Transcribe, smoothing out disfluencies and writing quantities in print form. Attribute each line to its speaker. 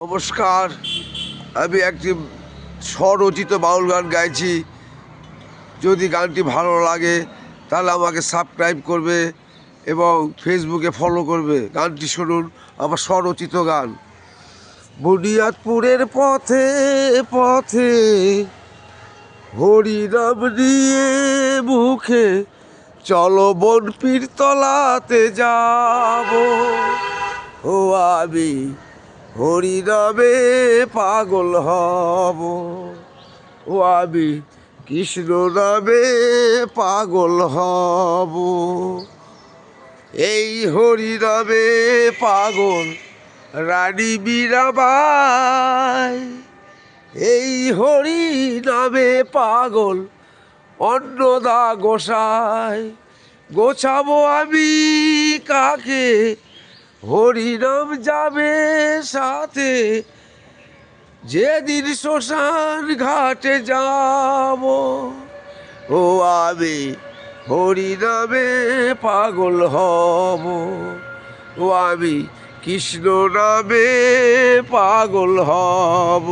Speaker 1: নমস্কার, আমি একটি স্বরচিত বাউল গান গাইছি। যদি গানটি ভালো লাগে তাহলে আমাকে সাবস্ক্রাইব করবে এবং ফেসবুকে ফলো করবে। গানটি শুনুন, আমার স্বরচিত গান। বুনিয়াদপুরের পথে পথে হরিনাম নিয়ে মুখে, চলো বোন পীরতলাতে যাব। ও আমি হরিনামে পাগল হব, ও আমি কৃষ্ণ নামে পাগল হব। এই হরিনামে পাগল রানী মীরাবাই, এই হরিনামে পাগল অন্নদা গোসাই। গোছাবো আমি কাকে, হরিনাম যাবে সাথে, যেদিন শ্মশান ঘাটে যাব। ও আমি হরিনামে পাগল হব, ও আমি কৃষ্ণ নামে পাগল হব।